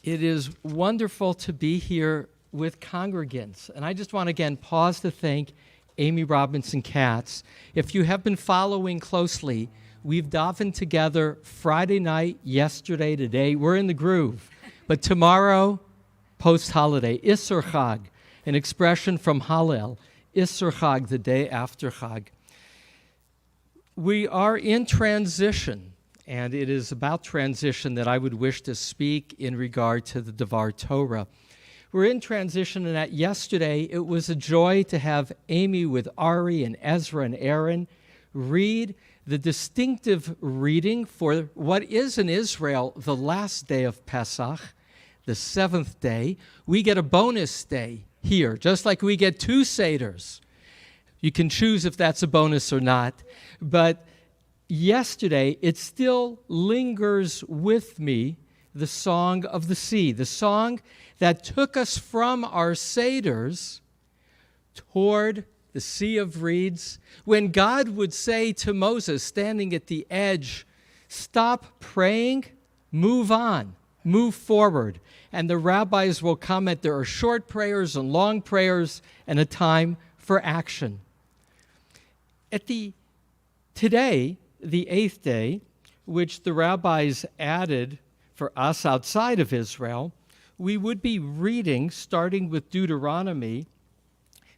It is wonderful to be here with congregants. And I just want to again pause to thank Amy Robinson Katz. If you have been following closely, we've davened together Friday night, yesterday, today. We're in the groove. But tomorrow, post-holiday, Isser Chag, an expression from Hallel, Isser Chag, the day after Chag. We are in transition, and it is about transition that I would wish to speak in regard to the Devar Torah. We're in transition, and that yesterday it was a joy to have Amy with Ari and Ezra and Aaron read the distinctive reading for what is in Israel the last day of Pesach, the seventh day. We get a bonus day here, just like we get two Seders. You can choose if that's a bonus or not. But yesterday, it still lingers with me, the Song of the Sea, the song that took us from our Seders toward the Sea of Reeds, when God would say to Moses, standing at the edge, stop praying, move on, move forward. And the rabbis will comment, there are short prayers and long prayers and a time for action. Today, the eighth day, which the rabbis added for us outside of Israel, we would be reading, starting with Deuteronomy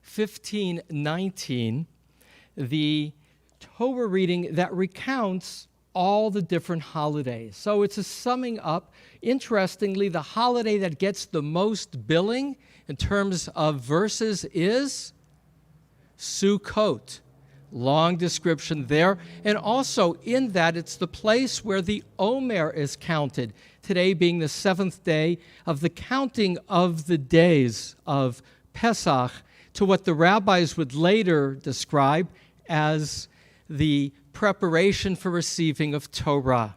15:19, the Torah reading that recounts all the different holidays. So it's a summing up. Interestingly, the holiday that gets the most billing in terms of verses is Sukkot. Long description there. And also in that, it's the place where the Omer is counted, today being the seventh day of the counting of the days of Pesach to what the rabbis would later describe as the preparation for receiving of Torah.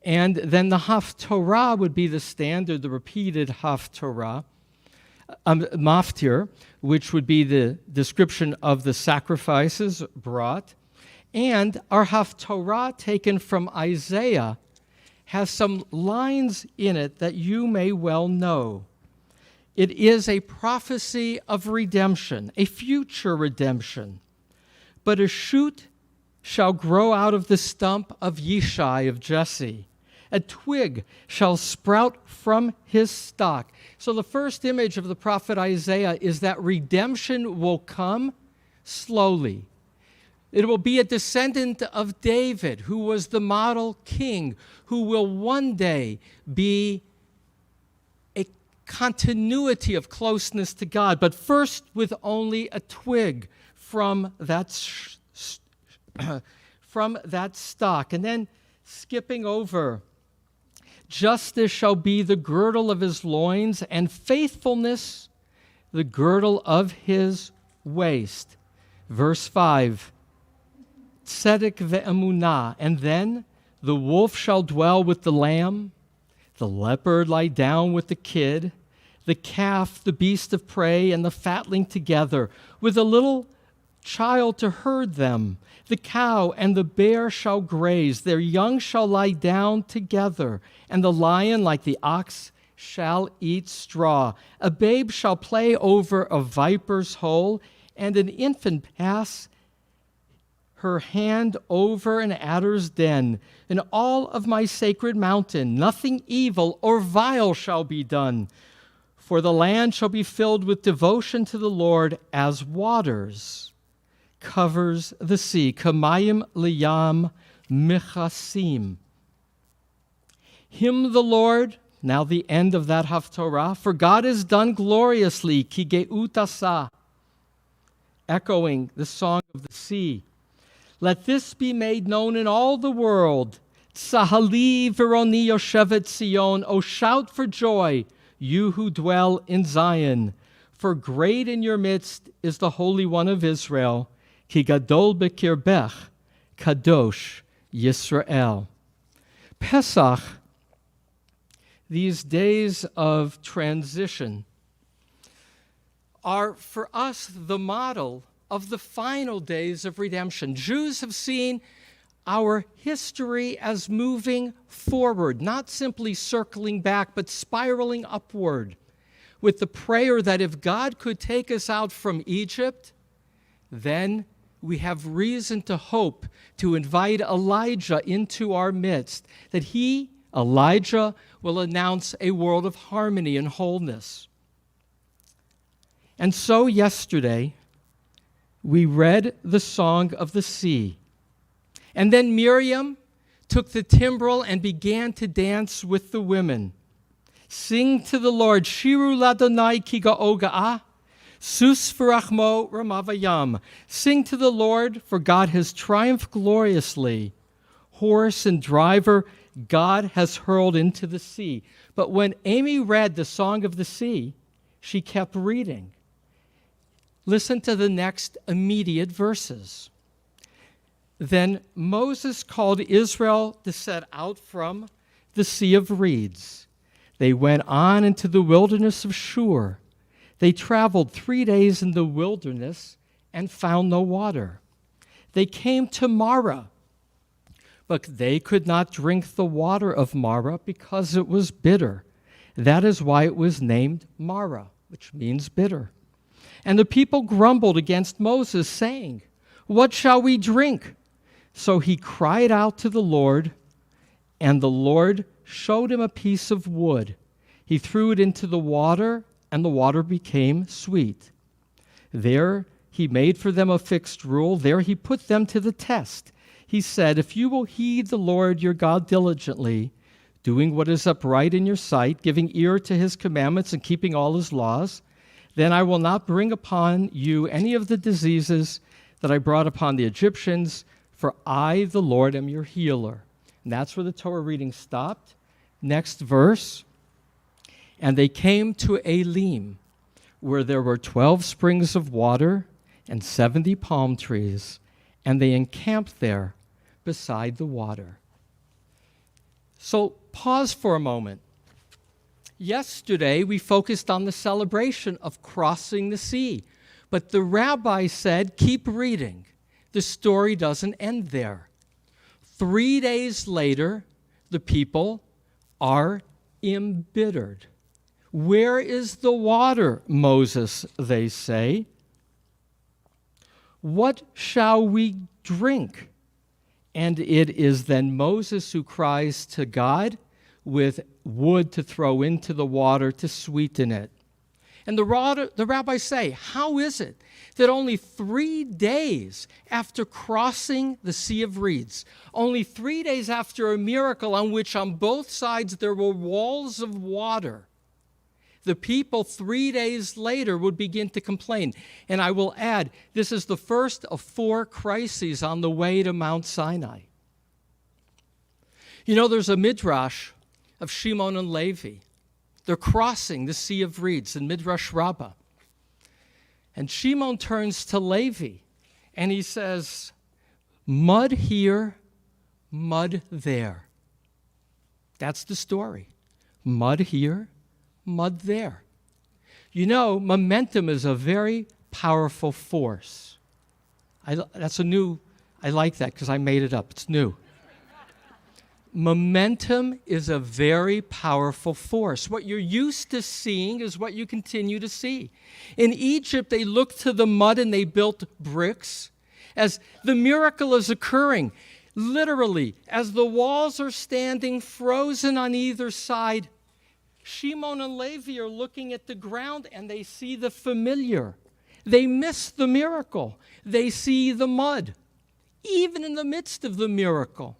And then the Haftorah would be the standard, the repeated Haftorah, Maftir, which would be the description of the sacrifices brought. And our Haftorah, taken from Isaiah, has some lines in it that you may well know. It is a prophecy of redemption, a future redemption. But a shoot shall grow out of the stump of Yishai of Jesse. A twig shall sprout from his stock. So the first image of the prophet Isaiah is that redemption will come slowly. It will be a descendant of David, who was the model king, who will one day be a continuity of closeness to God, but first with only a twig from that stock. And then skipping over, justice shall be the girdle of his loins, and faithfulness the girdle of his waist. Verse 5, tzedek ve'emunah, and then the wolf shall dwell with the lamb, the leopard lie down with the kid, the calf, the beast of prey, and the fatling together, with a little child to herd them. The cow and the bear shall graze, their young shall lie down together, and the lion, like the ox, shall eat straw. A babe shall play over a viper's hole, and an infant pass her hand over an adder's den. In all of my sacred mountain, nothing evil or vile shall be done, for the land shall be filled with devotion to the Lord as waters covers the sea. Kamayim liyam michasim. Hymn the Lord, now the end of that Haftorah, for God is done gloriously, ki geut asa, echoing the song of the sea. Let this be made known in all the world. Tzahali v'roni yoshevet Sion, O shout for joy, you who dwell in Zion. For great in your midst is the Holy One of Israel. Ki gadol bekirbech, kadosh Yisrael. Pesach, these days of transition, are for us the model of the final days of redemption. Jews have seen our history as moving forward, not simply circling back, but spiraling upward, with the prayer that if God could take us out from Egypt, then we have reason to hope to invite Elijah into our midst, that he, Elijah, will announce a world of harmony and wholeness. And so yesterday, we read the Song of the Sea. And then Miriam took the timbrel and began to dance with the women. Sing to the Lord, Shiru ladonai ki ga'oga'ah, sus v'rachmo ramavayam. Sing to the Lord, for God has triumphed gloriously. Horse and driver, God has hurled into the sea. But when Amy read the Song of the Sea, she kept reading. Listen to the next immediate verses. Then Moses called Israel to set out from the Sea of Reeds. They went on into the wilderness of Shur. They traveled 3 days in the wilderness and found no water. They came to Marah, but they could not drink the water of Marah because it was bitter. That is why it was named Marah, which means bitter. And the people grumbled against Moses, saying, "What shall we drink?" So he cried out to the Lord, and the Lord showed him a piece of wood. He threw it into the water, and the water became sweet. There he made for them a fixed rule. There he put them to the test. He said, "If you will heed the Lord your God diligently, doing what is upright in your sight, giving ear to his commandments and keeping all his laws, then I will not bring upon you any of the diseases that I brought upon the Egyptians, for I, the Lord, am your healer." And that's where the Torah reading stopped. Next verse. And they came to Elim, where there were 12 springs of water and 70 palm trees, and they encamped there beside the water. So pause for a moment. Yesterday, we focused on the celebration of crossing the sea, but the rabbi said, keep reading. The story doesn't end there. 3 days later, the people are embittered. Where is the water, Moses, they say. What shall we drink? And it is then Moses who cries to God with wood to throw into the water to sweeten it. And the rabbis say, how is it that only 3 days after crossing the Sea of Reeds, only 3 days after a miracle on which on both sides there were walls of water, the people 3 days later would begin to complain? And I will add, this is the first of 4 crises on the way to Mount Sinai. You know, there's a midrash of Shimon and Levi. They're crossing the Sea of Reeds in Midrash Rabbah. And Shimon turns to Levi and he says, mud here, mud there. That's the story. Mud here, mud there. You know, momentum is a very powerful force. I like that because I made it up. It's new. Momentum is a very powerful force. What you're used to seeing is what you continue to see. In Egypt, they looked to the mud and they built bricks. As the miracle is occurring, literally, as the walls are standing frozen on either side, Shimon and Levi are looking at the ground and they see the familiar. They miss the miracle. They see the mud, even in the midst of the miracle.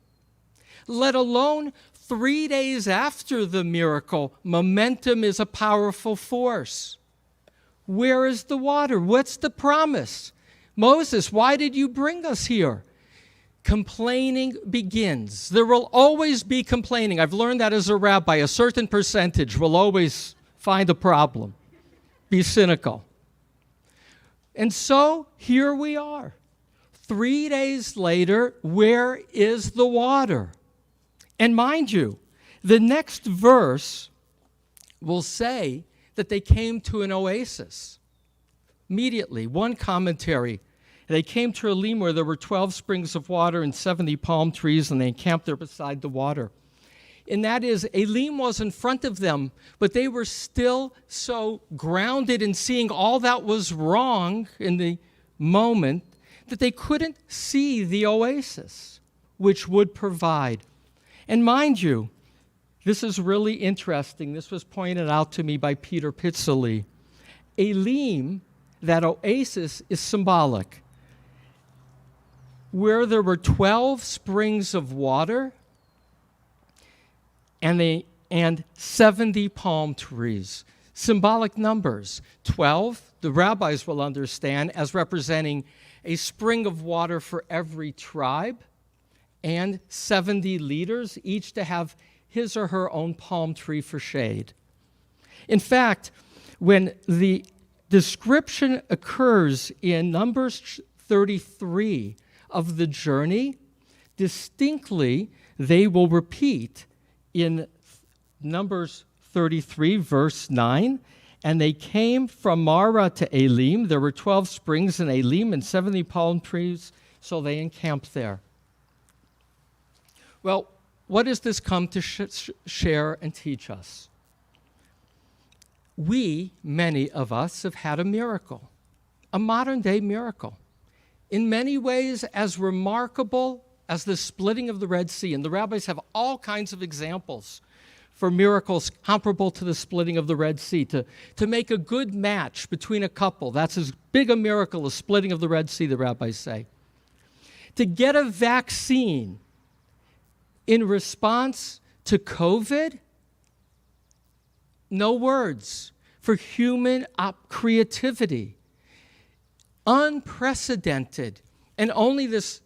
Let alone 3 days after the miracle, momentum is a powerful force. Where is the water? What's the promise? Moses, why did you bring us here? Complaining begins. There will always be complaining. I've learned that as a rabbi. A certain percentage will always find a problem, be cynical. And so here we are. 3 days later, where is the water? And mind you, the next verse will say that they came to an oasis. Immediately, one commentary They came to Elim where there were 12 springs of water and 70 palm trees, and they encamped there beside the water. And that is, Elim was in front of them, but they were still so grounded in seeing all that was wrong in the moment that they couldn't see the oasis, which would provide. And mind you, this is really interesting. This was pointed out to me by Peter Pitzley. Elim, that oasis, is symbolic. Where there were 12 springs of water and 70 palm trees. Symbolic numbers. 12, the rabbis will understand as representing a spring of water for every tribe, and 70 leaders, each to have his or her own palm tree for shade. In fact, when the description occurs in Numbers 33 of the journey, distinctly they will repeat in Numbers 33, verse 9, and they came from Marah to Elim. There were 12 springs in Elim and 70 palm trees, so they encamped there. Well, what does this come to share and teach us? We, many of us, have had a miracle, a modern-day miracle, in many ways as remarkable as the splitting of the Red Sea. And the rabbis have all kinds of examples for miracles comparable to the splitting of the Red Sea, to make a good match between a couple. That's as big a miracle as splitting of the Red Sea, the rabbis say. To get a vaccine in response to COVID, no words for human creativity. Unprecedented. And only this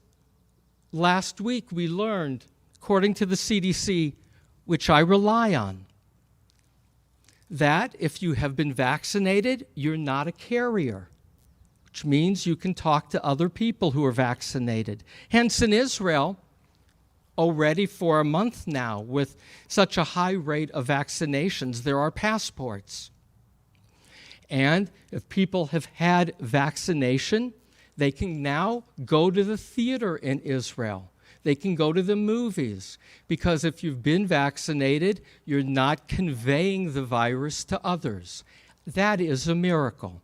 last week we learned, according to the CDC, which I rely on, that if you have been vaccinated, you're not a carrier, which means you can talk to other people who are vaccinated. Hence, in Israel, already for a month now, with such a high rate of vaccinations, there are passports. And if people have had vaccination, they can now go to the theater in Israel. They can go to the movies, because if you've been vaccinated, you're not conveying the virus to others. That is a miracle.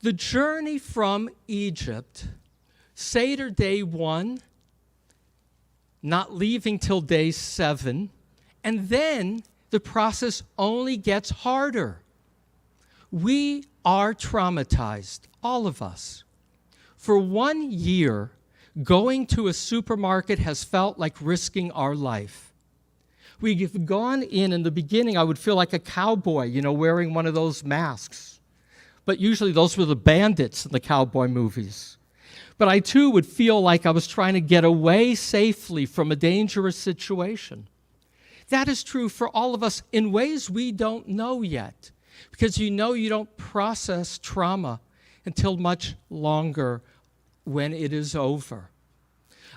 The journey from Egypt, Seder day 1, not leaving till day 7, and then the process only gets harder. We are traumatized, all of us. For 1 year, going to a supermarket has felt like risking our life. We've gone in the beginning, I would feel like a cowboy, wearing one of those masks. But usually those were the bandits in the cowboy movies. But I too would feel like I was trying to get away safely from a dangerous situation. That is true for all of us in ways we don't know yet, because you don't process trauma until much longer when it is over.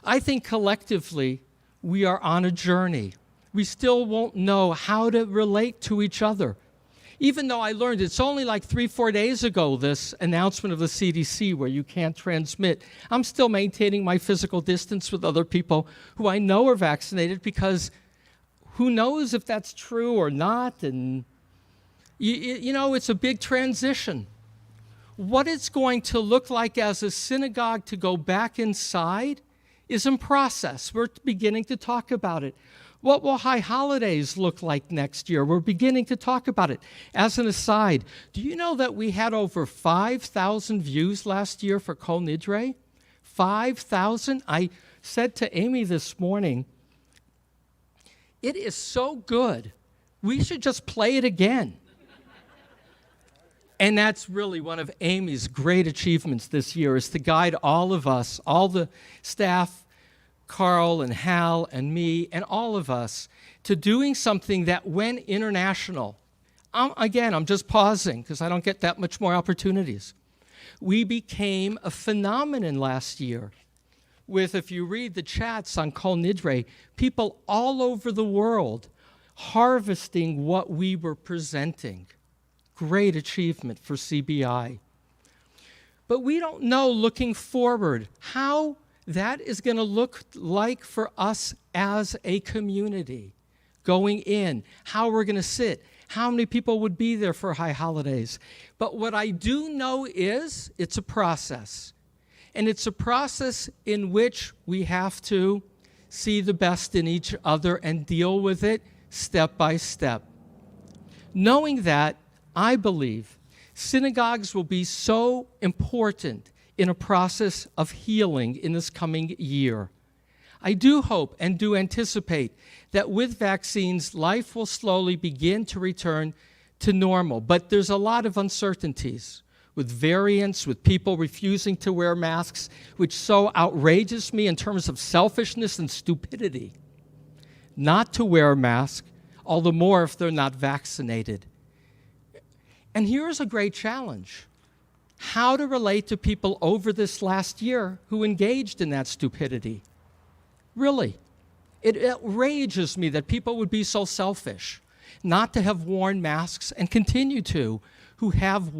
I think collectively we are on a journey. We still won't know how to relate to each other. Even though I learned it's only like 3-4 days ago, this announcement of the CDC where you can't transmit, I'm still maintaining my physical distance with other people who I know are vaccinated, because who knows if that's true or not. And, it's a big transition. What it's going to look like as a synagogue to go back inside is in process. We're beginning to talk about it. What will high holidays look like next year? We're beginning to talk about it. As an aside, do you know that we had over 5,000 views last year for Kol Nidre? 5,000? I said to Amy this morning, it is so good, we should just play it again. And that's really one of Amy's great achievements this year, is to guide all of us, all the staff, Carl and Hal and me and all of us, to doing something that went international. I'm just pausing because I don't get that much more opportunities. We became a phenomenon last year with, if you read the chats on Kol Nidre, people all over the world harvesting what we were presenting. Great achievement for CBI. But we don't know looking forward how that is going to look like for us as a community going in, how we're going to sit, how many people would be there for high holidays. But what I do know is it's a process. And it's a process in which we have to see the best in each other and deal with it step by step. Knowing that, I believe synagogues will be so important in a process of healing in this coming year. I do hope and do anticipate that with vaccines, life will slowly begin to return to normal. But there's a lot of uncertainties with variants, with people refusing to wear masks, which so outrages me in terms of selfishness and stupidity not to wear a mask, all the more if they're not vaccinated. And here's a great challenge: how to relate to people over this last year who engaged in that stupidity. Really, it outrages me that people would be so selfish not to have worn masks and continue to, who have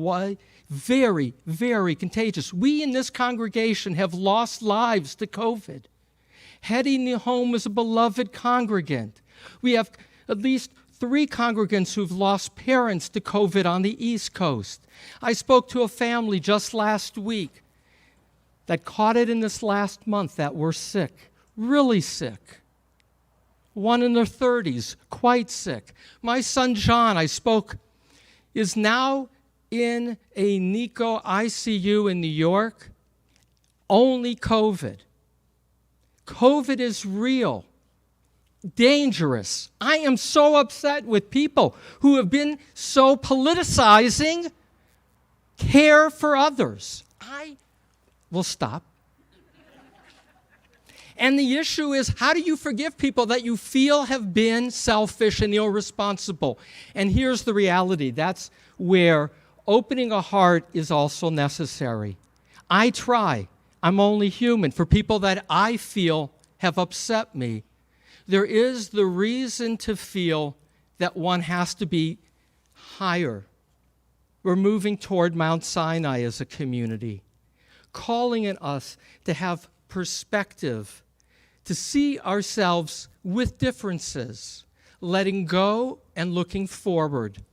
very, very contagious. We in this congregation have lost lives to COVID. Heading home as a beloved congregant. We have at least 3 congregants who've lost parents to COVID on the East Coast. I spoke to a family just last week that caught it in this last month that were sick, really sick. One in their 30s, quite sick. My son John, I spoke, is now in a NICU ICU in New York. Only COVID. COVID is real, dangerous. I am so upset with people who have been so politicizing care for others. I will stop. And the issue is, how do you forgive people that you feel have been selfish and irresponsible? And here's the reality. That's where opening a heart is also necessary. I try. I'm only human. For people that I feel have upset me, there is the reason to feel that one has to be higher. We're moving toward Mount Sinai as a community, calling on us to have perspective, to see ourselves with differences, letting go and looking forward,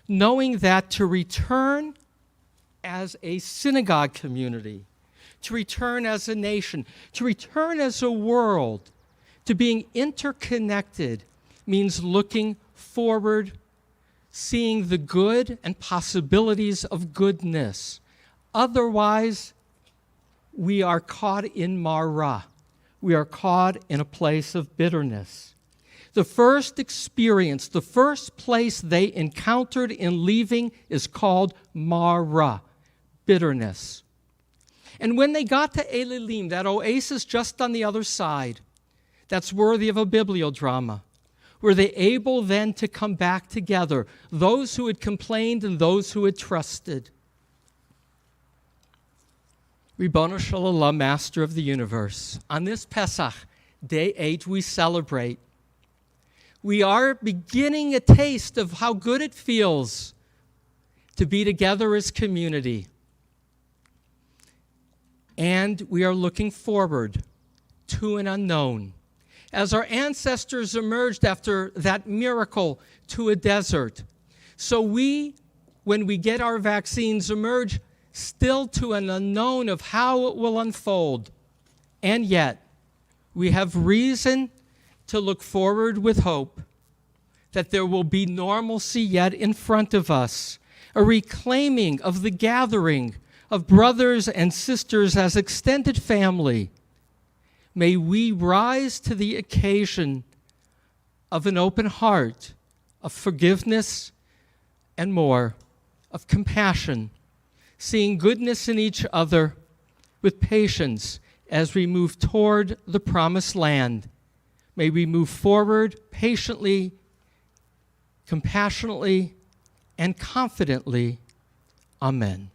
knowing that to return as a synagogue community, to return as a nation, to return as a world, to being interconnected means looking forward, seeing the good and possibilities of goodness. Otherwise, we are caught in Mara. We are caught in a place of bitterness. The first experience, the first place they encountered in leaving is called Mara, bitterness. And when they got to Elilim, that oasis just on the other side, that's worthy of a bibliodrama, were they able then to come back together, those who had complained and those who had trusted? Ribono Shel Olam, Master of the Universe, on this Pesach, day 8, we celebrate. We are beginning a taste of how good it feels to be together as community. And we are looking forward to an unknown. As our ancestors emerged after that miracle to a desert, so we, when we get our vaccines, emerge still to an unknown of how it will unfold. And yet, we have reason to look forward with hope that there will be normalcy yet in front of us, a reclaiming of the gathering of brothers and sisters as extended family. May we rise to the occasion of an open heart, of forgiveness and more, of compassion, seeing goodness in each other with patience as we move toward the promised land. May we move forward patiently, compassionately, and confidently. Amen.